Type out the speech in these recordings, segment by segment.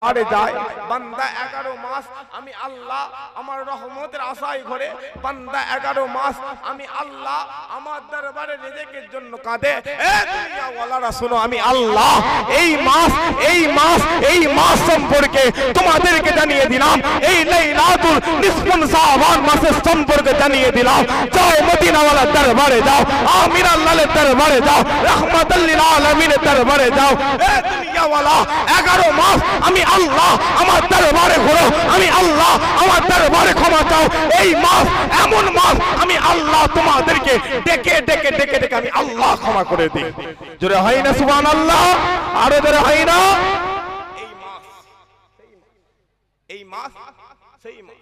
দরবারে যায় বান্দা 11 মাস আমি আল্লাহ আমার রহমতের আশায় ঘরে বান্দা 11 মাস আমি আল্লাহ আমার দরবারে রিজিকের জন্য কাঁদে এ দুনিয়া ওয়ালারা শুনো আমি আল্লাহ এই মাস সম্পর্কে তোমাদেরকে জানিয়ে দিলাম এই লাইলাতুল নিসফুন শাবান মাসের সম্পর্কে জানিয়ে দিলাম যাও মদিনা ওয়ালার দরবারে যাও আমির আল্লাহর দরবারে যাও রাহমাতুল লিল আলামিনের দরবারে যাও এ দুনিয়া ওয়ালা 11 মাস আমি আল্লাহ আমার দরবারে ঘোরো আমি আল্লাহ আমার দরবারে ক্ষমা চাও এই মাস এমন মাস আমি আল্লাহ তোমাদেরকে ডেকে ডেকে ডেকে ডেকে আমি আল্লাহ ক্ষমা করে দিই জোরে হয় না সুবহানাল্লাহ আরো জোরে হয় না এই মাস সেই মাস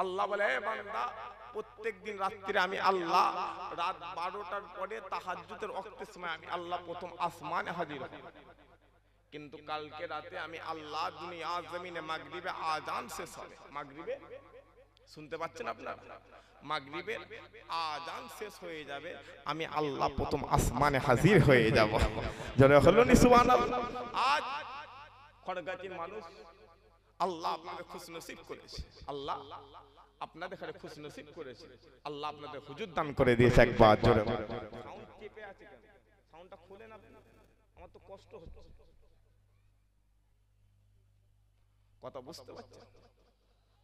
আল্লাহ বলে বান্দা প্রত্যেকদিন রাত্রিরে আমি আল্লাহ রাত 12টার পরে তাহাজ্জুদের ওয়াক্তের সময় আমি আল্লাহ প্রথম আসমানে হাজির হই কিন্তু কালকে রাতে আমি আল্লাহ দুনিয়া জমিনে মাগরিবে আজান শেষ হবে মাগরিবে শুনতে পাচ্ছেন আপনারা মাগরিবের আজান শেষ হয়ে যাবে আমি আল্লাহ প্রথম আসমানে হাজির হয়ে যাব জোরে হলো নি সুবহানাল্লাহ আজ খড়গাছির মানুষ আল্লাহ আপনাদের খুশনসিব করেছে আল্লাহ আপনাদের ঘরে খুশনসিব করেছে আল্লাহ আপনাদের হুজুর দান করে দিয়েছে একবার জোরে সাউন্ড চেপে আছে কেন সাউন্ডটা খুলেন আপনি আমার তো কষ্ট হচ্ছে কথা বুঝতে পারছেন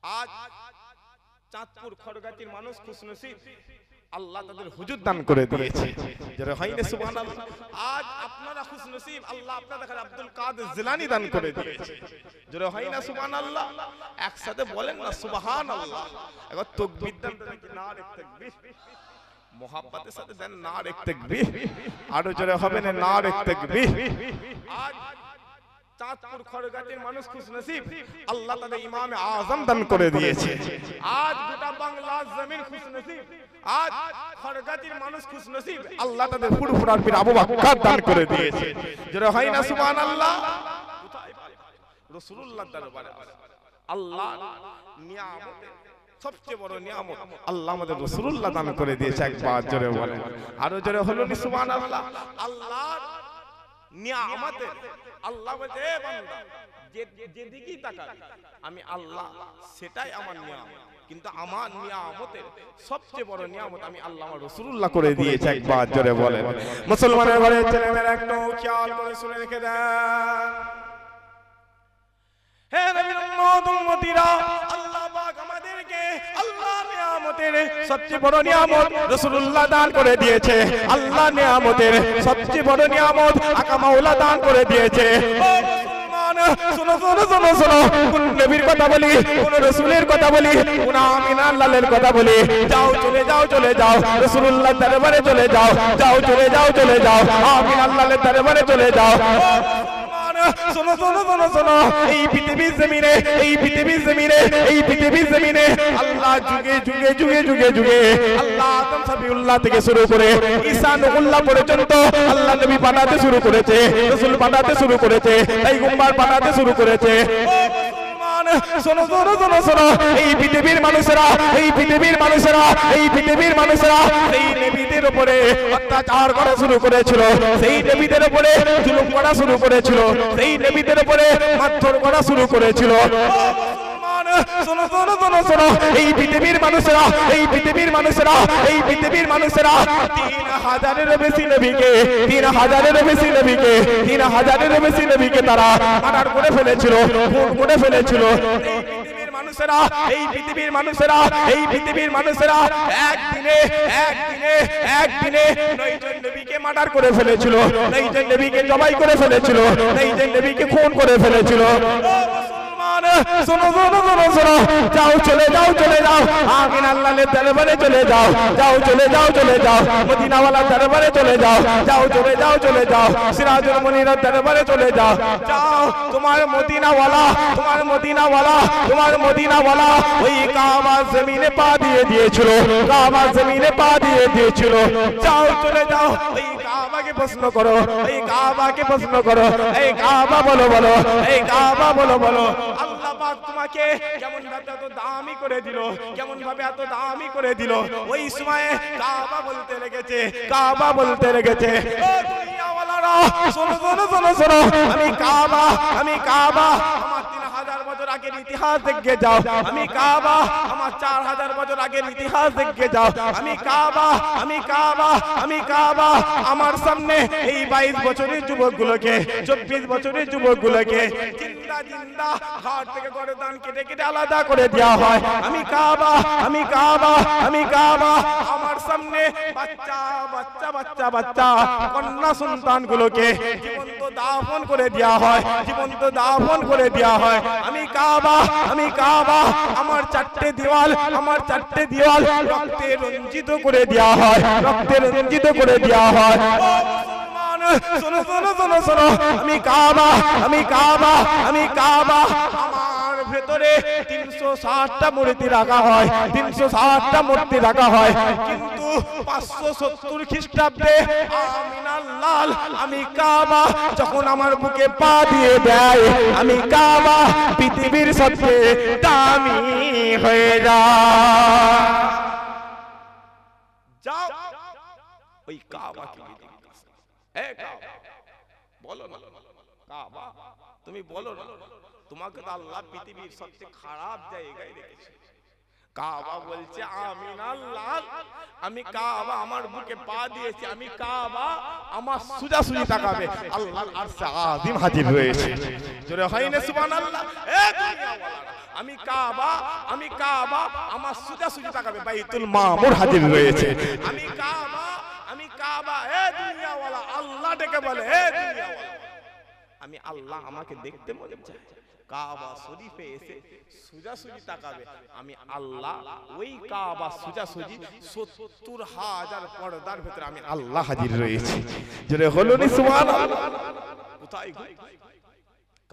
আজ চাঁদপুর খড়গাছির মানুষ খুশনসিব আল্লাহ তাদের হুজুর দান করে দিয়েছে যারা হয় না সুবহানাল্লাহ আজ আপনারা খুশনসিব আল্লাহ আপনাদের ঘরে আব্দুল কাদের জিলানী দান করে দিয়েছে যারা হয় না সুবহানাল্লাহ একসাথে বলেন না সুবহানাল্লাহ একবার তাকবীর দেন নারে তাকবীর মোহাব্বতের সাথে দেন নারে তাকবীর আরো জোরে হবে না নারে তাকবীর আজ চাঁদপুর খড়গাছির মানুষ খুশনসিব আল্লাহ তাদের ইমামে আযম দান করে দিয়েছে আজ গোটা বাংলার জমিন খুশনসিব আজ খড়গাছির মানুষ খুশনসিব আল্লাহ তাদের ফুরফুরার পীর আবু বকর দান করে দিয়েছে যারা হয় না সুবহানাল্লাহ কোথায় রাসূলুল্লাহর দরবারে আল্লাহ নিয়ামতের সবচেয়ে বড় নিয়ামত আল্লাহ আমাদের রাসূলুল্লাহ দান করে দিয়েছে একবার জোরে বলেন আরো জোরে হলো নি সুবহানাল্লাহ আল্লাহর নিয়ামতে আল্লাহ বলে বান্দা যেদিকেই তাকাবি আমি আল্লাহ সেটাই আমার নিয়ামত কিন্তু আমার নিয়ামতের সবচেয়ে বড় নিয়ামত আমি আল্লাহ আমার রাসূলুল্লাহ করে দিয়েছে একবার জোরে বলেন মুসলমানের ঘরে ছেলেমেয়েরা একটু খেয়াল করে শুনে রেখে দেন হে নবীর উম্মতিরা আল্লাহ পাক আমাদেরকে আল্লাহ নিয়ামতের সবচেয়ে বড় নিয়ামত রাসূলুল্লাহ দান করে দিয়েছে আল্লাহ নিয়ামতের সবচেয়ে বড় নিয়ামত আকা মাওলা দান করে দিয়েছে ও মুসলমান শুনো শুনো শুনো শুনো কোন নবীর কথা বলি কোন রাসূলের কথা বলি কোন আমিনা আল্লাহর কথা বলি যাও চলে যাও রাসূলুল্লাহর দরবারে চলে যাও যাও চলে যাও আমিনা আল্লাহর দরবারে চলে যাও শোনো শোনো শোনো শোনো এই পৃথিবীর জমিনে আল্লাহ যুগে আল্লাহ আদম সাবিউল্লাহ থেকে শুরু করে ঈসা নূহুল্লাহ পর্যন্ত আল্লাহ নবী পাঠাতে শুরু করেছে রাসূল পাঠাতে শুরু করেছে পয়গম্বর পাঠাতে শুরু করেছে শোনো শোনো শোনো শোনো এই পৃথিবীর মানুষেরা এই নবীদের উপরে অত্যাচার করা শুরু করেছিল সেই নবীদের উপরে জুলুম করা শুরু করেছিল সেই নবীদের উপরে মারধর করা শুরু করেছিল শোনো শোনো শোনো শোনো এই পৃথিবীর মানুষেরা 3000-এরও বেশি নবীকে তারা মার্ডার করে ফেলেছিল খুন করে ফেলেছিল এই পৃথিবীর মানুষেরা একদিনে 9 জন নবীকে মার্ডার করে ফেলেছিল 9 জন নবীকে জবাই করে ফেলেছিল 9 জন নবীকে খুন করে ফেলেছিল শোনো শোনো শোনো শোনো যাও চলে যাও আমিন আল্লাহর দরবারে চলে যাও মদিনা ওয়ালার দরবারে চলে যাও চলে যাও সিরাজুল মুনির দরবারে চলে যাও তোমার মদিনা ওয়ালা ওই কাবা জমিনে পা দিয়ে দিয়েছিল যাও চলে যাও ওই কাবাকে প্রশ্ন করো এই কাবা বলো আল্লাহ পাক তোমাকে কেমন ভাবে এত দামি করে দিল ওই সময়ে কাবা বলতে লেগেছে ও দুনিয়াওয়ালারা শোনো আমি কাবা আমার বছর আগের ইতিহাস দেখে যাও, আমি কাবা আমার 4000 বছর আগের ইতিহাস দেখে যাও, আমি কাবা আমি কাবা আমি কাবা। আমার সামনে এই 22 বছরের যুবকগুলোকে 24 বছরের যুবকগুলোকে জিন্দা জিন্দা ঘাট থেকে গর্দান কেটে কেটে আলাদা করে দেওয়া হয়। আমি কাবা আমি কাবা আমি কাবা। আমার সামনে বাচ্চা বাচ্চা বাচ্চা বাচ্চা কন্যা সন্তানগুলোকে জীবন্ত দাফন করে দেওয়া হয়, জীবন্ত দাফন করে দেওয়া হয়। আমি কাবা আমি কাবা। আমার 4টে দেওয়াল আমার 4টে দেওয়াল রক্তে রঞ্জিত করে দেওয়া হয়, রক্তে রঞ্জিত করে দেওয়া হয়। ও মুসলমান শোনো শোনো শোনো শোনো, আমি কাবা আমি কাবা আমি কাবা। আমার ভেতরে 360টা মূর্তি রাখা হয়, 360টা মূর্তি রাখা হয়। কিন্তু 570 খ্রিস্টাব্দে আমিনার লাল আমি কাবা যখন আমার বুকে পা দিয়ে দেয়, আমি কাবা পৃথিবীর সবচেয়ে দামি হয়ে যায়। যাও ওই কাবা কি বলো না, কাবা তুমি বলো না, তোমাকে তো আল্লাহ পৃথিবীর সবচেয়ে খারাপ জায়গায় রেখেছে। কাবা বলছে আমিনার লাল আমি কাবা আমার বুকে পা দিয়েছি, আমি কাবা আমার সোজাসুজি তাকাবে আল্লাহর আরশে আযীম হাজির হয়েছে। জোরে হয় না সুবহানাল্লাহ। এ দুনিয়াওয়ালারা আমি কাবা আমি কাবা আমার সোজাসুজি তাকাবে বাইতুল মামুর হাজির হয়েছে। আমি কাবা আমি কাবা। এ দুনিয়াওয়ালা আল্লাহ ডেকে বলে এ দুনিয়াওয়ালা আমি আল্লাহ আমাকে দেখতে মনে চায়, কাবা শরীফে এসে সোজাসুজি তাকাবে, আমি আল্লাহ ওই কাবা সোজাসুজি 70,000 পর্দার ভিতরে আমি আল্লাহ হাজির রয়েছি। জোরে হলো না সুবহানাল্লাহ। কোথায়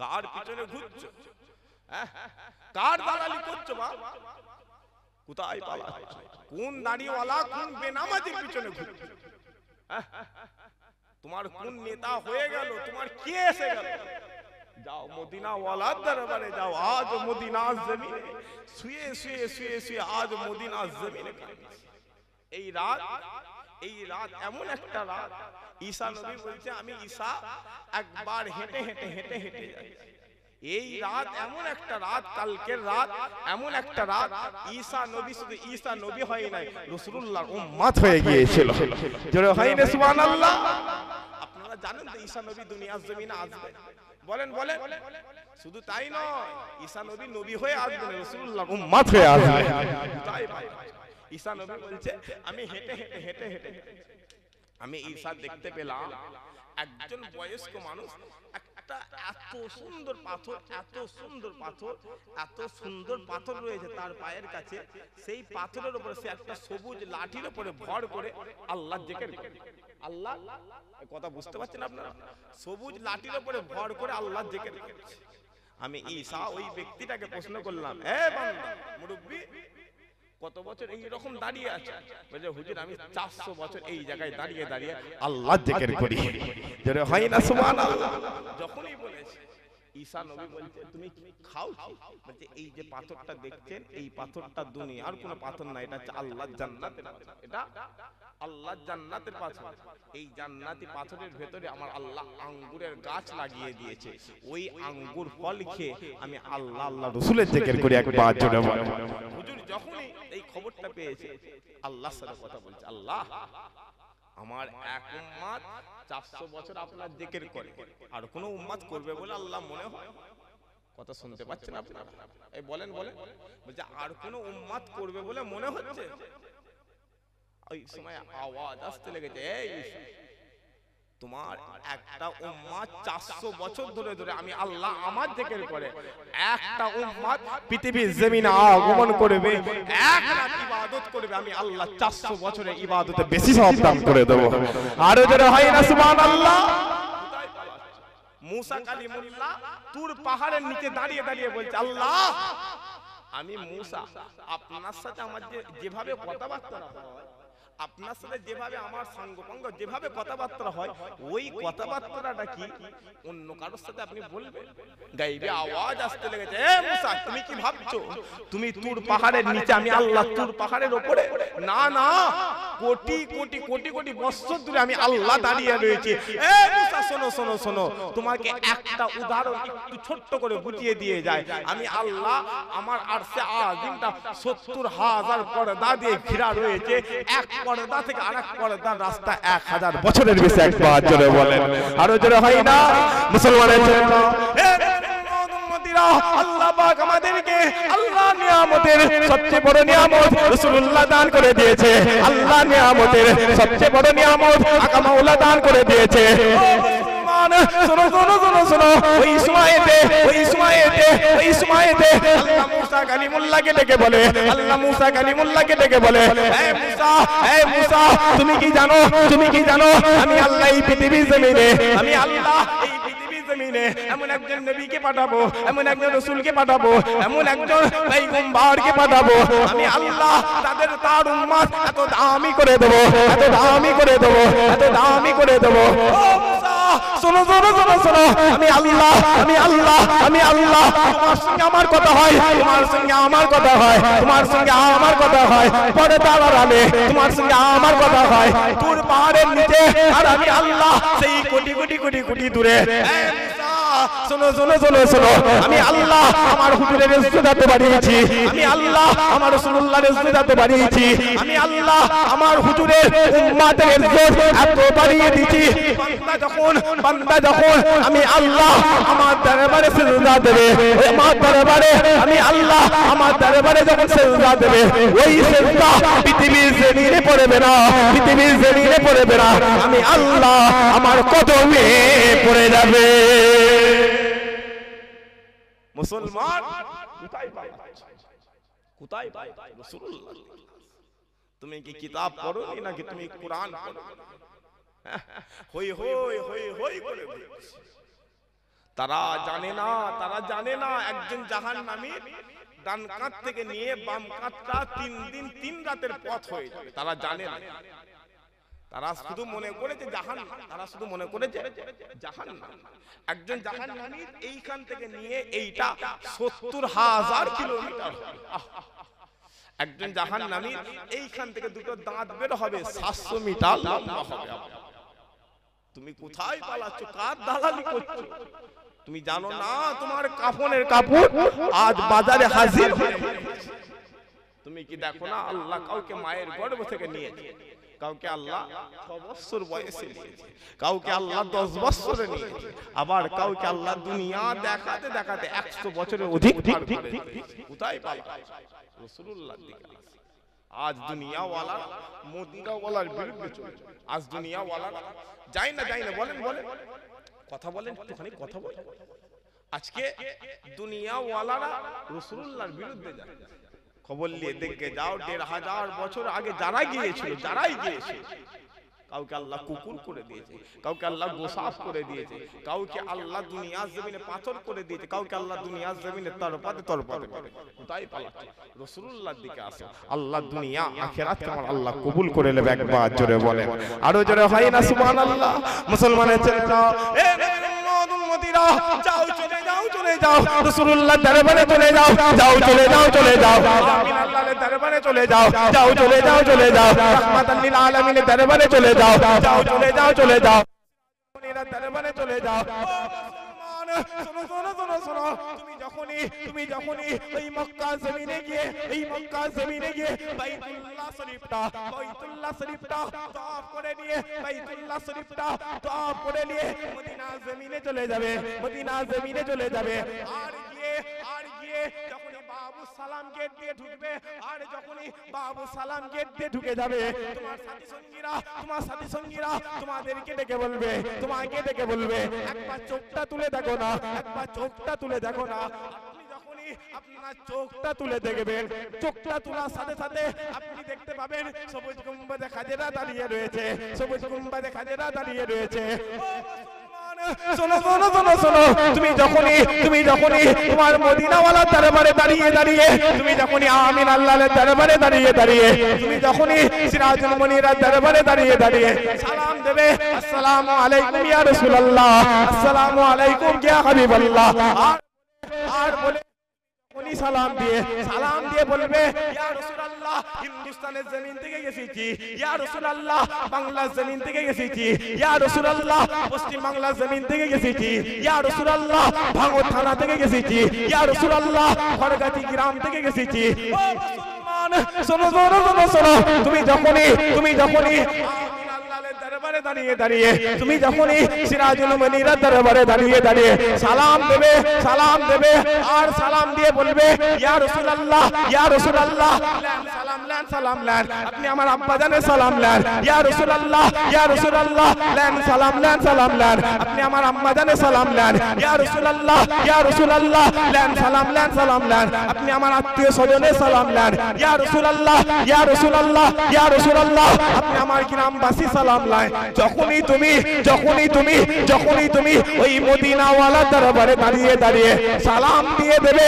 কার পিছনে ঘুরছো, কার দালালি করছো মা, কোথায় পালাচ্ছো, কোন দাড়িওয়ালা কোন বেনামাজির পিছনে ঘুরছো, তোমার কোন নেতা হয়ে গেল, তোমার কে এসে গেল? যাও মদিনা ওয়ালার দরবারে যাও, আজ মদিনার জমিনে শুয়ে শুয়ে শুয়ে শুয়ে আজ মদিনার জমিনে এই রাত এমন একটা রাত, ঈসা নবী বলছে আমি ঈসা একবার হেঁটে হেঁটে হেঁটে হেঁটে যাই। এই রাত এমন একটা রাত, কালকের রাত এমন একটা রাত, ঈসা নবী শুধু ঈসা নবী হয় নাই, রাসূলুল্লাহর উম্মত হয়ে গিয়েছিল। জোরে হয় না সুবহানাল্লাহ। আপনারা জানেন তো ঈসা নবী দুনিয়ার জমিনে আসবে, বলেন বলেন। শুধু তাই নয়, ঈসা নবী নবী হয়ে আসবে, রাসূলুল্লাহর উম্মত হয়ে আসবে। তাই ভাই ঈসা নবী বলছে আমি হেঁটে হেঁটে হেঁটে হেঁটে আমি ঈসা দেখতে পেলাম একজন বয়স্ক মানুষ একটা এত সুন্দর পাথর এত সুন্দর পাথর এত সুন্দর পাথর রয়েছে তার পায়ের কাছে, সেই পাথরের উপরে সে একটা সবুজ লাঠির উপরে ভর করে আল্লাহ জিকির করে। আল্লাহ কথা বুঝতে পারছেন আপনারা? সবুজ লাঠির উপরে ভর করে আল্লাহ জিকির করছে। আমি ঈসা ওই ব্যক্তিটাকে প্রশ্ন করলাম, এ বান্দা মুরব্বি কত বছর এই রকম দাঁড়িয়ে আছে? বলে হুজুর আমি 400 বছর এই জায়গায় দাঁড়িয়ে দাঁড়িয়ে আল্লাহ জিকির করি। জোরে হয় না সুবহানাল্লাহ। যখনই বলেছে ঈসা নবী বলছে তুমি খাও কি? বলছে এই যে পাথরটা দেখছেন এই পাথরটা দুনিয়ার কোনো পাথর না, এটা হচ্ছে আল্লাহর জান্নাতের পাথর, এটা আল্লাহর জান্নাতের পাথর। এই জান্নাতি পাথরের ভেতরে আমার আল্লাহ আঙ্গুরের গাছ লাগিয়ে দিয়েছে, ওই আঙ্গুর ফল খেয়ে আমি আল্লাহ আল্লাহ রাসূলের জিকির করি। একবার জোরে বলো। হুজুর যখনই এই খবরটা পেয়েছে আল্লাহর সাথে কথা বলছে, আল্লাহ আমার এক উম্মত 400 বছর আপনার জিকির করে, আর কোন উম্মত করবে বলে আল্লাহ মনে হয়? কথা শুনতে পাচ্ছেন আপনারা? এই বলেন বলেন। বলছে আর কোন উম্মত করবে বলে মনে হচ্ছে? ওই সময় আওয়াজ আসতে লেগেছে, এই তোমার একটা উম্মত 400 বছর ধরে ধরে আমি আল্লাহ আমার জিকির করে, একটা উম্মত পৃথিবীর জমিনে আগমন করবে, এক রাত ইবাদত করবে, আমি আল্লাহ 400 বছরের ইবাদতে বেশি সওয়াব দান করে দেব। আর জোরে হয় না সুবহানাল্লাহ। মুসা কালিমুল্লাহ তুর পাহাড়ের নিচে দাঁড়িয়ে দাঁড়িয়ে বলছে, আল্লাহ আমি মুসা আপনার সাথে আমার যেভাবে কথাবার্তা হয়, আপনার সাথে যেভাবে আমার সঙ্গপঙ্গ যেভাবে কথাবার্তা হয়, ওই কথাবার্তাটা কি অন্য কারোর সাথে আপনি বলবেন? গাইবে আওয়াজ আসতে লেগেছে, এ মুসা তুমি কি ভাবছো তুমি তুর পাহাড়ের নিচে, আমি আল্লাহ তুর পাহাড়ের উপরে? না না, কোটি কোটি কোটি কোটি বছর ধরে আমি আল্লাহ দাঁড়িয়ে রয়েছে। এ মুসা শোনো শোনো শোনো, তোমাকে একটা উদাহরণ একটু ছোট্ট করে বুঝিয়ে দিয়ে যায়। আমি আল্লাহ, আমার আরশে আজিমটা ৭০,০০০ পর্দা দিয়ে ঘেরা রয়েছে। এক পর্দা থেকে আরেক পর্দার রাস্তা ১০০০ বছরের বেশি। একবার জোরে বলেন, আরো জোরে হয় না মুসলমানের জন্য। আল্লাহ পাক আমাদেরকে আল্লাহ নিয়ামতের সবচেয়ে বড় নিয়ামত রাসূলুল্লাহ দান করে দিয়েছে। আল্লাহ নিয়ামতের সবচেয়ে বড় নিয়ামত আকা মাওলা দান করে দিয়েছে। শোনো শোনো শোনো শোনো, ওই সময়তে আল্লাহ মুসা কালিমুল্লাহকে ডেকে বলে, আল্লাহ মুসা কালিমুল্লাহকে ডেকে বলে, হে মুসা তুমি কি জানো আমি আল্লাহ এই পৃথিবীর জমিনে, আমি আল্লাহ এই পৃথিবীর জমিনে এমন একজন নবীকে পাঠাবো, এমন একজন রাসূলকে পাঠাবো, এমন একজন পয়গম্বরকে পাঠাবো, আমি আল্লাহ তার উম্মত এত দামি করে দেব, এত দামি করে দেব, এত দামি করে দেব। ও মুসা শোনো শোনো শোনো শোনো, আমি আল্লাহ, আমি আল্লাহ, আমি আল্লাহ। তোমার সঙ্গে আমার কথা হয়, তোমার সঙ্গে আমার কথা হয়, তোমার সঙ্গে আমার কথা হয় পর্দার আড়ালে, তোমার সঙ্গে আমার কথা হয় দূর পাহাড়ের নিচে, আর আমি আল্লাহ সেই কোটি কোটি কোটি কোটি দূরে। শোনো শোনো শোনো শোনো, আমি আল্লাহ আমার হুজুরের ইজ্জত এত বাড়িয়েছি, আমি আল্লাহ আমার রাসূলুল্লাহর ইজ্জত এত বাড়িয়েছি, আমি আল্লাহ আমার হুজুরের উম্মতের ইজ্জত এত বাড়িয়ে দিয়েছি। বান্দা যখন আমি আল্লাহ আমার দরবারে সিজদা দেবে, আমার দরবারে আমি আল্লাহ আমার দরবারে যখন সিজদা দেবে, ওই সিজদা পৃথিবীর জমিনে পড়বে না, পৃথিবীর জমিনে পড়বে না, আমি আল্লাহ আমার কদমে পড়ে যাবে। মুসলমান কোথায় পাই, কোথায় পাই রাসূলুল্লাহ? তুমি কি কিতাব পড়ো নাকি তুমি কোরআন পড়ো? হই হই হই হই করে বলছে। তারা জানে না একজন জাহান্নামী ডান কাঁধ থেকে নিয়ে বাম কাঁধটা ৩ দিন ৩ রাতের পথ হয়ে যাবে। তারা জানে না, তারা শুধু মনে করেছে জাহান্নাম, তারা শুধু মনে করেছে জাহান্নাম। একজন জাহান্নামী এইখান থেকে নিয়ে এইটা ৭০,০০০ কিলোমিটার। একজন জাহান্নামী এইখান থেকে দুটো দাঁত বের হবে ৭০০ মিটার লম্বা হবে। তুমি কোথায় পালাচ্ছ, কার দালালি করছো? তুমি জানো না তোমার কাফনের কাপড় আজ বাজারে হাজির হয়ে গেছে। তুমি কি দেখো না আল্লাহ কাউকে মায়ের গর্ভ থেকে নিয়েছে, কাউকে আল্লাহ ৬ বছর বয়সে নিয়েছে, কাউকে আল্লাহ ১০ বছরে নিয়েছে, আবার কাউকে আল্লাহ দুনিয়া দেখাতে দেখাতে ১০০ বছরের অধিক পার করে দিয়েছে। কোথায় পালাচ্ছ? রাসূলুল্লাহর দিকে আসো। আজ দুনিয়াওয়ালা মদিনাওয়ালার বিরুদ্ধে চলছে। আজ দুনিয়াওয়ালা যায় না বলেন বলেন কথা বলেন, একটুখানি কথা বলেন। আজকে দুনিয়াওয়ালারা রাসূলুল্লাহর বিরুদ্ধে যায়। খবর নিয়ে দেখে যাও ১৫০০ বছর আগে যারাই গিয়েছিল, কাউকে আল্লাহ কুকুর করে দিয়েছে, কাউকে আল্লাহ গোসাফ করে দিয়েছে, কাউকে আল্লাহ দুনিয়ার জমিনে পাথর করে দিয়েছে, কাউকে আল্লাহ দুনিয়ার জমিনে তরপাতে করে। কোথায় পালাচ্ছ? রাসূলুল্লাহর দিকে আসো। আল্লাহ দুনিয়া আখিরাতকে আমার আল্লাহ কবুল করে নেবে। একবার জোরে বলেন, আরো জোরে হয় না সুবহানাল্লাহ? মুসলমানের ছেলেরা, এ উম্মতিরা, যাও চলে যাও রাসূলুল্লাহর দরবারে চলে যাও, চলে যাও আমিন আল্লাহর দরবারে চলে যাও, চলে যাও রাহমাতাল লিল আলামিনের দরবারে চলে যাও, চলে যাও মনিরা দরবারে চলে যাও। শোনো, তুমি যখনই ওই মক্কা জমিনে গিয়ে বাইতুল্লাহ শরীফটা তওয়াফ করে নিয়ে, বাইতুল্লাহ শরীফটা তওয়াফ করে নিয়ে মদিনা জমিনে চলে যাবে। আর গিয়ে যখনই বাবু সালাম গেট দিয়ে ঢুকবে, আর যখনই বাবু সালাম গেট দিয়ে ঢুকে যাবে, তোমার সাথী সঙ্গীরা তোমাকে ডেকে বলবে একবার চোখটা তুলে দেখো না, আপনি যখনই আপনার চোখটা তুলে দেখবেন, চোখটা তোলার সাথে সাথে আপনি দেখতে পাবেন সবুজ গুম্বাদে খাজেরা দাঁড়িয়ে রয়েছে। শোনো, তুমি যখনই তোমার মদিনাওয়ালার দরবারে দাঁড়িয়ে, তুমি যখনই আমিন আল্লাহর দরবারে দাঁড়িয়ে, তুমি যখনই সিরাজুল মুনিরার দরবারে দাঁড়িয়ে সালাম দেবে, আসসালামু আলাইকুম ইয়া রাসূলুল্লাহ, আসসালামু আলাইকুম ইয়া হাবিবাল্লাহ, আর বলে উনি সালাম দিয়ে বলবে ইয়া রাসূলুল্লাহ হিন্দুস্তানের জমিন থেকে এসেছি, ইয়া রাসূলুল্লাহ বাংলার জমিন থেকে এসেছি, ইয়া রাসূলুল্লাহ পশ্চিম বাংলার জমিন থেকে এসেছি, ইয়া রাসূলুল্লাহ ভাঙড় থানা থেকে এসেছি, ইয়া রাসূলুল্লাহ খড়গাছি গ্রাম থেকে এসেছি। ও মুসলমান শোনো শোনো শোনো শোনো, তুমি যখনই দরবারে দাঁড়িয়ে তুমি যখনই সিরাজুল মুনিরা দরবারে দাঁড়িয়ে সালাম দেবে আর সালাম দিয়ে বলবে ইয়া রাসূলুল্লাহ সালাম লেন আপনি আমার আব্বা জানের সালাম লেন, ইয়া রাসূলুল্লাহ সালাম লেন আপনি আমার আম্মা জানের সালাম লেন, ইয়া রাসূলুল্লাহ সালাম লেন আপনি আমার আত্মীয় স্বজনের সালাম লেন, ইয়া রাসূলুল্লাহ আপনি আমার গ্রামবাসী সালাম লেন। যখনই তুমি ওই মদিনাওয়ালা দরবারে দাঁড়িয়ে সালাম দিয়ে দেবে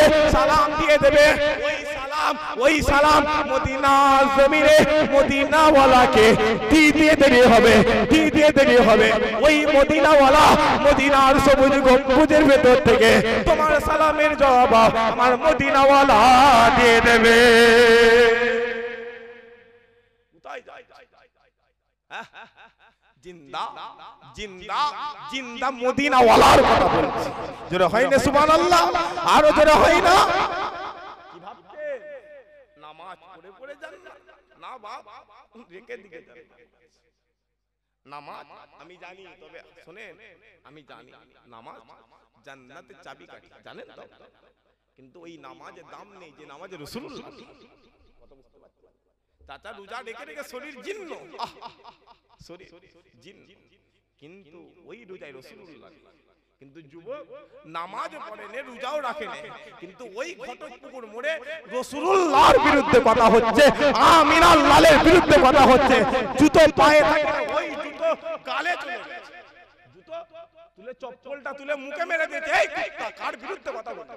ওই সালাম মদিনার জমিনে মদিনাওয়ালাকে দিয়ে দেরি হবে ওই মদিনাওয়ালা মদিনার সবুজ গম্বুজের ভেতর থেকে তোমার সালামের জবাব আমার মদিনাওয়ালা দিয়ে দেবে। জিন্দা মদিনাওয়ালার কথা বলছি, জোরে হয় না সুবহানাল্লাহ, আরো জোরে হয় না। কি ভাবছে নামাজ পড়ে যান না বাপ, রেখে দিকে যান নামাজ। আমি জানি, তবে শুনেন, আমি জানি নামাজ জান্নাতের চাবিকাঠি, জানেন তো, কিন্তু ওই নামাজের দাম নেই যে নামাজে রাসূলুল্লাহ। চাচা রোজা রেখে শরীর জীর্ণ, শরীর জীর্ণ, কিন্তু ওই রোজায় রাসূলুল্লাহ। কিন্তু যুবক নামাজ পড়ে নে, রোজাও রাখে না, কিন্তু ওই ঘটকপুকুর মোড়ে রাসূলুল্লাহর বিরুদ্ধে কথা হচ্ছে, আমিনার লালের বিরুদ্ধে কথা হচ্ছে, জুতো পায়ে থাকে ওই জুতো গালে চলে গেছে, জুতো তুলে চপ্পলটা তুলে মুখে মেরে দিয়েছে। এই কার বিরুদ্ধে কথা বলছে?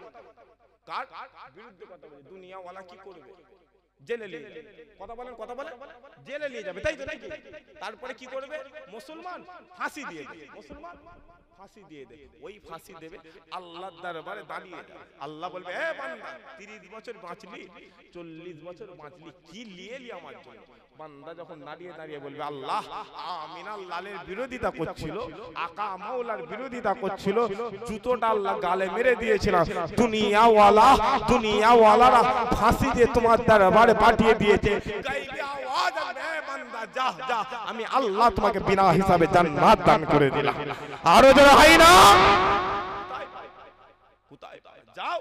কার বিরুদ্ধে কথা বলছে? দুনিয়াওয়ালা কি করবে? জেলে নিয়ে যাবে। কথা বলেন জেলে নিয়ে যাবে, তাই তো নাকি? তারপরে কি করবে? মুসলমান ফাঁসি দিয়ে দেবে, মুসলমান ফাঁসি দিয়ে দেবে। ওই ফাঁসি দেবে আল্লাহর দরবারে দাঁড়িয়ে, আল্লাহ বলবে এ বান্দা 30 বছর বাঁচলি, 40 বছর বাঁচলি, কি লিয়েলি আমার জন্য? বান্দা যখন দাঁড়িয়ে বলবে আল্লাহ আমিনার লালের বিরোধিতা করছিল, আকা মাওলার বিরোধিতা করছিল, জুতোটা আল্লাহ গালে মেরে দিয়েছিলাম, দুনিয়াওয়ালারা ফাঁসি দিয়ে তোমার দরবারে পাঠিয়ে দিয়েছে, গায়বী আওয়াজ আসবে এ বান্দা যা যা, আমি আল্লাহ তোমাকে বিনা হিসাবে জান্নাত দান করে দিলাম। আরো যারা হয় না কোথায় যাও,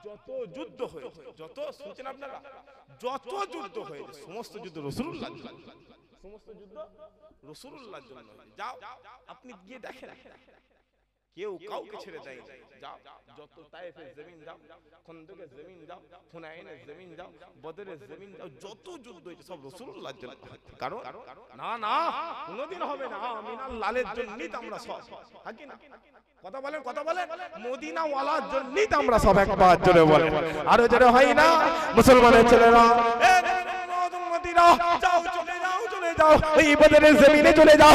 যত যুদ্ধ হয়েছে, যত শুনছেন আপনারা, যত যুদ্ধ হয়েছে সমস্ত যুদ্ধ রাসূলুল্লাহ, সমস্ত যুদ্ধ রাসূলুল্লাহর জন্য। যাও আপনি গিয়ে দেখেন, কেউ কাউকে ছেড়ে দেয়। যাও যত তায়েফের জমিন যাও, খন্দকের জমিন যাও, হুনাইনের জমিন যাও, বদরের জমিন যাও, যত যুদ্ধ হয়েছে সব রাসূলুল্লাহর জন্য। কারণ না কোনোদিন হবে না, আমিনার লালের জন্যই তো আমরা সব, থাকি না? কথা বলেন মদিনাওয়ালার জন্যই তো আমরা সব, একবার জোরে বলেন, আরো জোরে হয় না? মুসলমানের ছেলেরা মদিনা যাও, চলে যাও ওই বদরের জমিনে চলে যাও,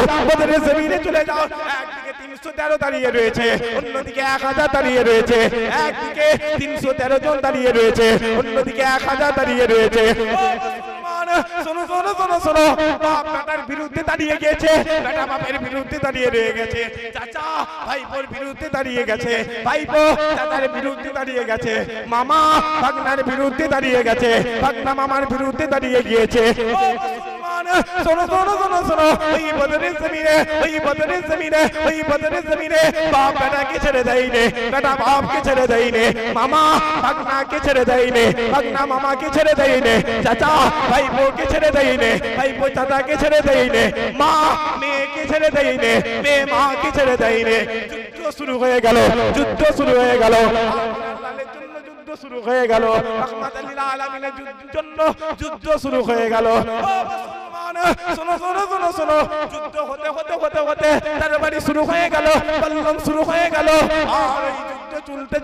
একদিকে 313 দাঁড়িয়ে রয়েছে, অন্যদিকে 1000 দাঁড়িয়ে রয়েছে, একদিকে 313 জন দাঁড়িয়ে রয়েছে, অন্যদিকে 1000 দাঁড়িয়ে রয়েছে। শোনো, বাপ বেটার বিরুদ্ধে দাঁড়িয়ে গেছে, বেটা বাপের বিরুদ্ধে দাঁড়িয়ে রয়ে গেছে, চাচা ভাইপোর বিরুদ্ধে দাঁড়িয়ে গেছে, ভাইপো চাচার বিরুদ্ধে দাঁড়িয়ে গেছে, মামা ভাগনার বিরুদ্ধে দাঁড়িয়ে গেছে, ভাগনা মামার বিরুদ্ধে দাঁড়িয়ে গিয়েছে। শোনো, ওই বদরের জমিনে বাপ বেটাকে ছেড়ে দেয়নি, বেটা বাপকে ছেড়ে দেয়নি, মামা ভাগনাকে ছেড়ে দেয়নি, ভাগনা মামাকে ছেড়ে দেয়নি, চাচা ভাইপোকে ছেড়ে দেয়নি, ভাইপো চাচাকে ছেড়ে দেয়নি, মা মেয়েকে ছেড়ে দেয়নি, মেয়ে মাকে ছেড়ে দেয়নি। যুদ্ধ শুরু হয়ে গেল, যুদ্ধ শুরু হয়ে গেল, রহমাতুল লিল আলামিনের জন্য যুদ্ধ শুরু হয়ে গেল। শোনো, যুদ্ধ হতে তরবারি শুরু হয়ে গেল, বল্লম শুরু হয়ে গেল, আর এই যুদ্ধ চলতে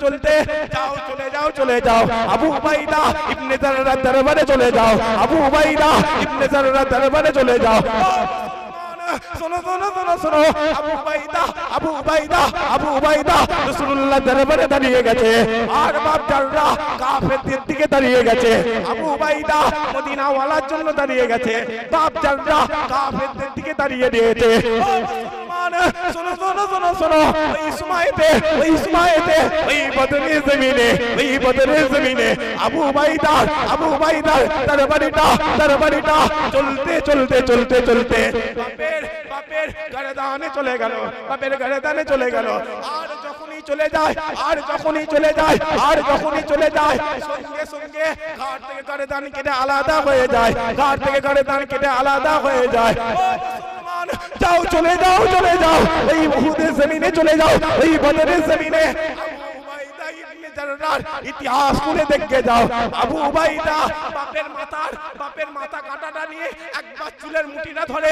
চলে যাও আবু উবাইদা ইবনে জাররার দরবারে চলে যাও, আবু উবাইদা ইবনে জাররার দরবারে চলে যাও। শোনো শোনো শোনো শোনো, আবু উবাইদা রাসূলুল্লাহ দরবারে দাঁড়িয়ে গেছে, আর বাপ জাররা কাফেরদের দিকে দাঁড়িয়ে গেছে। আবু উবাইদা মদিনা ওয়ালার জন্য দাঁড়িয়ে গেছে, বাপ জাররা কাফেরদের দিকে দাঁড়িয়ে দিয়েছে। ও মুসলমান, শোনো শোনো শোনো শোনো, ওই সময়তে ওই বদরের জমিনে আবু উবাইদা দরবারিটা চলতে বাপের গর্দানে চলে গেল। আর যখনই চলে যায় সঙ্গে ঘাট থেকে গর্দান কেটে আলাদা হয়ে যায়। ও মুসলমান, যাও চলে যাও ওই উহুদের জমিনে চলে যাও, ওই বদরের জমিনে ইতিহাস করে দেখে যাও। আবু উবাইদা বাপের মাথা কাটাটা নিয়ে একবার চুলের মুঠিটা ধরে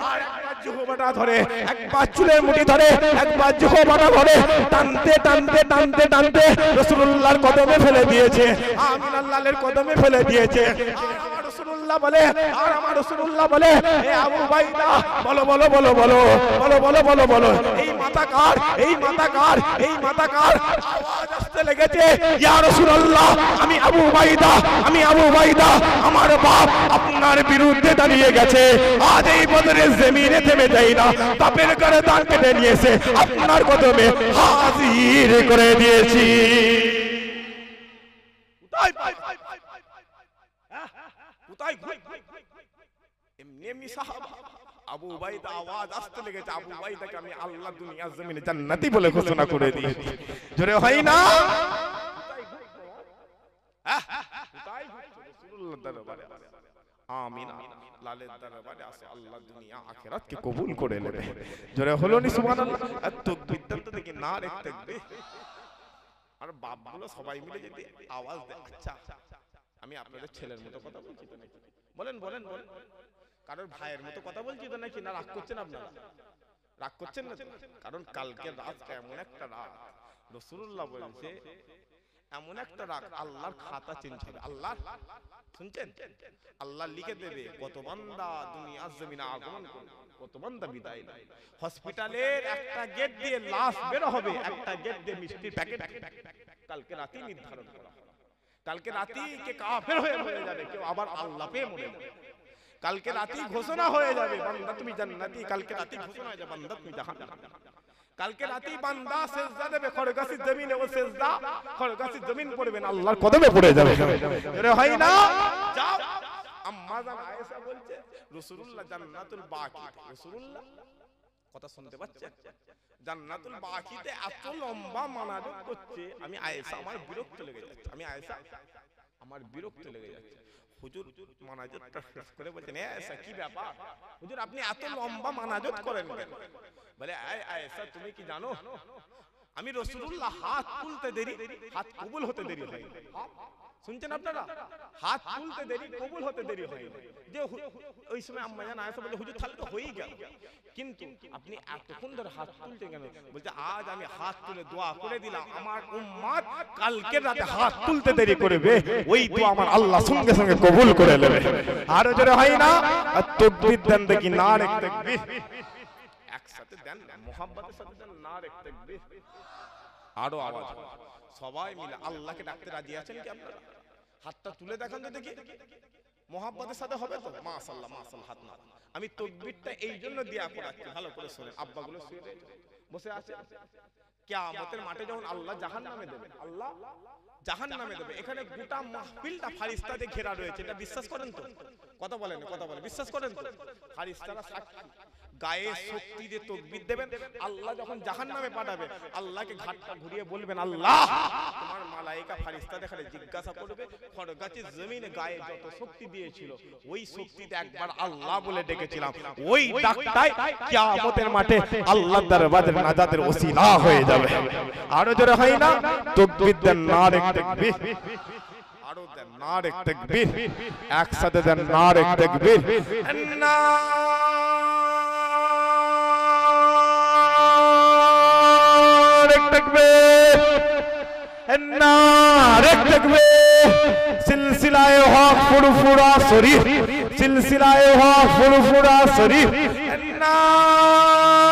আর একবার জিহ্বাটা ধরে, একবার চুলের মুঠি ধরে একবার জিহ্বাটা ধরে, টানতে রাসূলুল্লাহর কদমে ফেলে দিয়েছে, আমিনাল্লাহর কদমে ফেলে দিয়েছে। আর আমার রাসূলুল্লাহ বলে, এ আবু উবাইদা বলো, এই মাথা কার? আওয়াজ আসতে লেগেছে, ইয়া রাসূলুল্লাহ, আমি আবু উবাইদা, আমার বাপ আপনার বিরুদ্ধে দাঁড়িয়ে গেছে। আজ এই বদরের জমিনে থেমে যাই না, বাপের গর্দান কেটে নিয়েছে, আপনার কদমে হাজির করে দিয়েছি। এমনি সাহাবা আবু উবাইদা আওয়াজ আসতে লেগেছে, আবু উবাইদাকে আমি আল্লাহ দুনিয়ার জমিনে জান্নাতি বলে ঘোষণা করে দিয়েছি। জোরে হয় না? রাসূলুল্লাহ দরবারে আমিন, লালের দরবারে আসে, আল্লাহ দুনিয়া আখিরাতকে কবুল করে নেবে। জোরে হলো নি সুবহানাল্লাহ? আর তাকবীর তো দেখি না রে তাকবীর। আর বাপগুলো সবাই মিলে যদি আওয়াজ দেয়, আচ্ছা আমি আপনাদের ছেলের মতো কথা বলছি তো নাকি? বলেন কারোর ভাইয়ের মতো কথা বলছি তো নাকি? না রাগ করছেন আপনারা? রাগ করছেন না? কারণ কালকে রাতটা এমন একটা রাত, রাসূলুল্লাহ বলেছে এমন একটা রাত আল্লাহর খাতা চেঞ্জ হবে। আল্লাহ শুনছেন, আল্লাহ লিখে দেবে কত বান্দা দুনিয়ার জমিনে আগমন করবে, কত বান্দা বিদায় নেবে। হসপিটালের একটা গেট দিয়ে লাশ বের হবে, একটা গেট দিয়ে মিষ্টির প্যাকেট কালকে রাতে নির্ধারণ করা হবে। কালকে রাতে কে কাফের হয়ে মরে যাবে, কেউ আবার আল্লাহ পেয়ে মরে যাবে। কালকে রাতে ঘোষণা হয়ে যাবে বান্দা তুমি জান্নাতি, কালকে রাতে ঘোষণা হয়ে যাবে বান্দা তুমি জাহান্নামী। কালকে রাতে বান্দা সিজদা দেবে খড়গাছির জমিনে, ও সিজদা খড়গাছির জমিন পড়বে না, আল্লাহর কদমে পড়ে যাবে। এরে হয় না? যাও, আম্মা জান আয়েশা বলছে রাসূলুল্লাহ জান্নাতুল বাকি, রাসূলুল্লাহ কথা শুনতে পাচ্ছেন? জান্নাতুল বাকিতে এত লম্বা মানাজত করছে, আমি আয়েশা আমার বিরক্ত লেগে যাচ্ছে। হুজুর মানাজতটা শেষ করে বলছেন, এ আয়েশা কি ব্যাপার হুজুর, আপনি এত লম্বা মানাজত করেন কেন? বলে, আয়েশা তুমি কি জানো আমি রাসূলুল্লাহ হাত তুলতে দেরি, হাত কবুল হতে দেরি হয়। শুনছেন আপনারা? হাত তুলতে দেরি, কবুল হতে দেরি হয়। যে ওই সময় আম্মা জান আয়েশা বলে, হুজুর তাহলে তো হয়েই গেল, কিন্তু আপনি এতক্ষণ ধরে হাত তুলতে কেন? বলছে, আজ আমি হাত তুলে দোয়া করে দিলাম, আমার উম্মত কালকে রাতে হাত তুলতে দেরি করবে, ওই দোয়া আমার আল্লাহ সঙ্গে সঙ্গে কবুল করে নেবে। আর জোরে হয় না? আর তাকবীর দেন দেখি, নারে তাকবীর। একসাথে দেন, মোহাম্মতের সাথে দেন, নারে তাকবীর। আরো আওয়াজ, সবাই মিলে আল্লাহকে ডাকতে রাজি আছেন কি আপনারা? হাতটা তুলে দেখান তো দেখি, মোহাম্মতের সাথে হবে তো? মাশাআল্লাহ মাশাআল্লাহ, হাত না। আমি তাকবীরটা এই জন্য দিয়া করাচ্ছি, ভালো করে শুনেন। আব্বাগুলো শুয়ে বসে আছে, কিয়ামতের মাঠে যখন আল্লাহ জাহান্নামে দেবে, এখানে গোটা মাহফিলটা ফারিস্তাতে ঘেরা রয়েছে, এটা বিশ্বাস করেন তো? কথা বলেন বিশ্বাস করেন তো? ফারিস্তারা সাক্ষী, গায়ে শক্তি দিয়ে তাকবীর দেবেন। আল্লাহ যখন জাহান্নামে পাঠাবে, আল্লাহকে ঘাটটা ঘুরিয়ে বলবেন, আল্লাহ তোমার মালায়েকা ফারিস্তা দেখালে জিজ্ঞাসা করবে, খড়গাছির জমিনে গায়ে যত শক্তি দিয়েছিল, ওই শক্তিতে একবার আল্লাহ বলে ডেকেছিলাম, ওই ডাকটাই কিয়ামতের মাঠে আল্লাহর দরবারে নাজাতের ওসিলা হয়ে যাবে। আরো জোরে হয় না? তাকবীর দেন, নারে তাকবীর। আরো দেন, নারে তাকবীর। একসাথে দেন, নারে তাকবীর। সিলসিলায়ে হক ফুরফুরা শরীফ সিলসিলায় হওয়া ফুরফুরা শরীফ নারে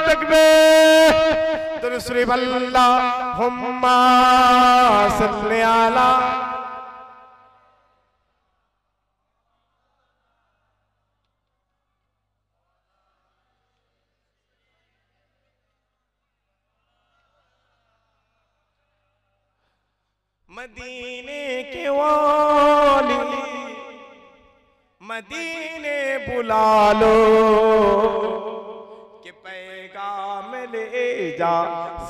তাকবীর দরুদ শরীফ আল্লাহুম্মা সাল্লি আলা मदीने के वाली मदीने बुला लो कि पैगाम ले जा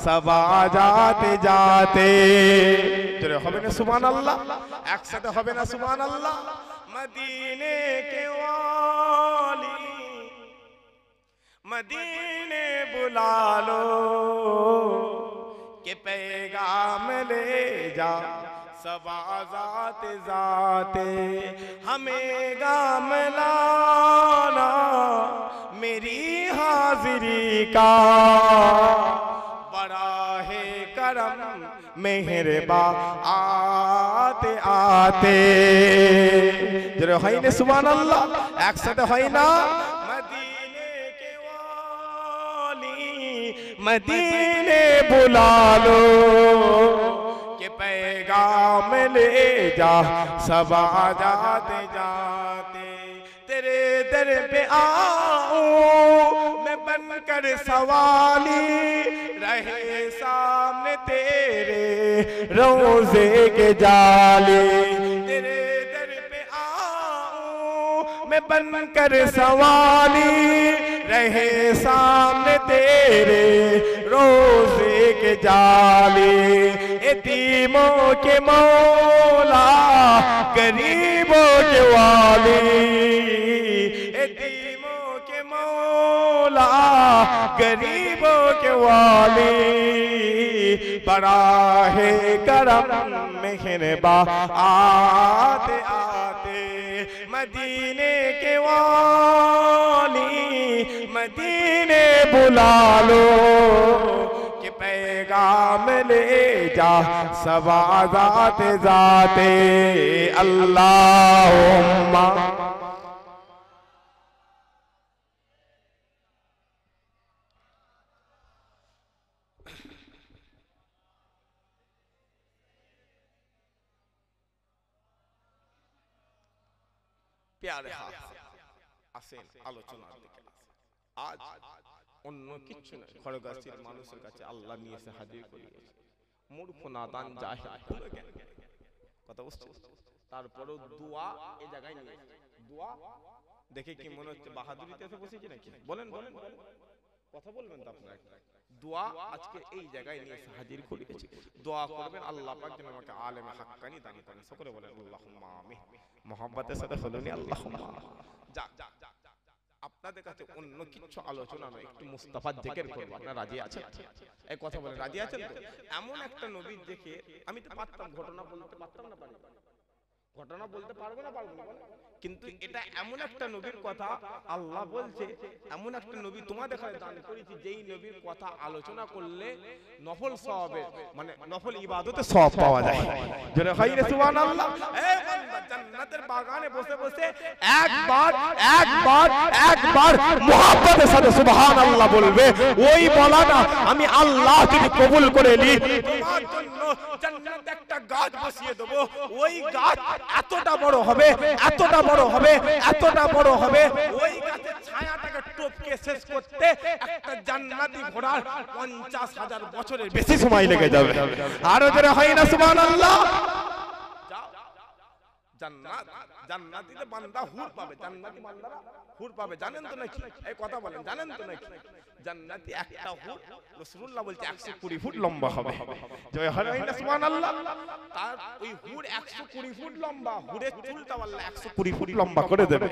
सबा जाते जाते जरे হবে না সুবহানাল্লাহ একসাথে হবে না সুবহানাল্লাহ मदीने के वाली मदीने बुला लो कि पैगाम ले जा सबा जाते जाते हमें गाम लाना मेरी हाजिरी का बड़ा है करम मेहरबा आते आते जरा है ना सुभान अल्लाह एक साथ है ना मदीने बुला लो कि पैगाम ले जा सबा जाते जाते तेरे दर पे आऊं मैं बनकर सवाली रहे सामने तेरे रोज़े के जाले तेरे दर पे आऊं मैं बनकर सवाली रहे सामने तेरे रोज़े के जाले यतीमों के मौला गरीबों के वाली यतीमों के मौला गरीबों के वाली बड़ा है करम मेहरबा आते आते मदीने के वाली मदीने बुला लो कि पैगाम ले जा सबा जाते जाते अल्लाहुम्मा प्यारे আসেন আলোচনার দিকে আজ অন্য কিছু না খড়গাছির মানুষের কাছে আল্লাহ নিয়ে এসে হাজির করিয়েছে মূর্খ নাদান জাহিল ভুলে গেল কথা বুঝছো তারপরেও দোয়া এই জায়গায় নিয়ে দোয়া দেখে কি মনে হচ্ছে বাহাদুরিতে এসে বসেছে নাকি বলেন বলেন কথা বলবেন তো আপনারা দোয়া আজকে এই জায়গায় নিয়ে এসে হাজির করিয়েছে দোয়া করবেন আল্লাহ পাক যেন আমাকে আলেম হাক্কানি দান করেন সকলে বলেন আল্লাহুম্মা আমিন মোহাম্মদের সাথে বলুন আল্লাহুম্মা যা আপনাদের কাছে অন্য কিছু আলোচনা নয় একটু মুস্তাফা জিকির করব আপনারা রাজি আছেন এই কথা বলেন রাজি আছেন তো এমন একটা নবী দেখে আমি তো পারতাম ঘটনা বলতে পারতাম না পারি ঘটনা বলতে পারবো না পারবো না কিন্তু এটা এমন একটা নবীর কথা আল্লাহ বলছে এমন একটা নবী তোমাদের কাছে দান করেছি যেই নবীর কথা আলোচনা করলে নফল সওয়াবে মানে নফল ইবাদতে সওয়াব পাওয়া যায় জোরে হাইরে সুবহানাল্লাহ এ বান্দা জান্নাতের বাগানে বসে বসে একবার মুহাব্বতের সাথে সুবহানাল্লাহ বলবে ওই বলাটা আমি আল্লাহ যদি কবুল করে নি তোমার জন্য জান্নাতে একটা গাছ বসিয়ে দেব ওই গাছ এতটা বড় হবে এতটা বড় হবে এতটা বড় হবে ওই গাছের ছায়াটাকে টপকে শেষ করতে একটা জান্নাতি ঘোড়ার 50,000 বছরের বেশি সময় লেগে যাবে আরো জোরে হয় না সুবহানাল্লাহ জান্নাত জান্নাতীতে বান্দা হুর পাবে জান্নাতি বান্দারা হুর পাবে জানেন তো নাকি এই কথা বলেন জানেন তো নাকি জান্নাতি একটা হুর রাসূলুল্লাহ বলছে 120 ফুট লম্বা হবে জয় হয় না সুবহানাল্লাহ তার ওই হুর 120 ফুট লম্বা হুরের চুলটা আল্লাহ 120 ফুট লম্বা করে দেবে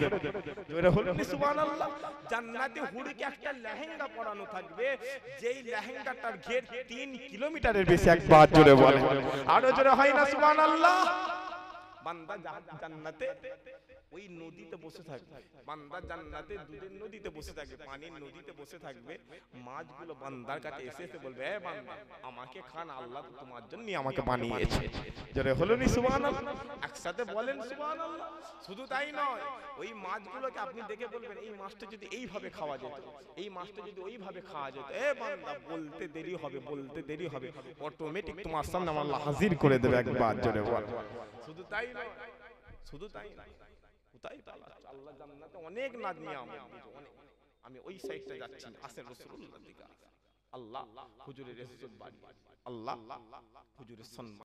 জয় হল সুবহানাল্লাহ জান্নাতি হুরকে একটা লেহেঙ্গা পরানো থাকবে যেই লেহেঙ্গাটার ঘের 3 কিলোমিটারের বেশি একবার জোরে বলে আরো জোরে হয় না সুবহানাল্লাহ বান্দা জান্নাতে ওই নদীতে বসে থাকবে, বান্দা জান্নাতে দুধের নদীতে বসে থাকবে, পানির নদীতে বসে থাকবে। মাছগুলো বান্দার কাছে এসে এসে বলবে, এ বান্দা আমাকে খান, আল্লাহ তো তোমার জন্য আমাকে বানিয়েছে। জোরে হলো নি সুবহানাল্লাহ? একসাথে বলেন সুবহানাল্লাহ। শুধু তাই নয়, ওই মাছগুলোকে আপনি দেখে বলবেন, এই মাছটা যদি এইভাবে খাওয়া যেত, এই মাছটা যদি ওইভাবে খাওয়া যেত, এ বান্দা বলতে দেরি হবে, বলতে দেরি হবে, অটোমেটিক তোমার সামনে আল্লাহ হাজির করে দেবে একবার। জোরে বল। শুধু তাই নয়, শুধু তাই নয়, কোথায় আল্লাহ জান্নাতে অনেক নাজ নিয়ামত দিয়েছে, অনেক। আমি ওই সাইডটা যাচ্ছি, আসেন রাসূলুল্লাহ দিকে। আল্লাহ হুজুরের ইজ্জত বাড়ি, আল্লাহ হুজুরের সম্মান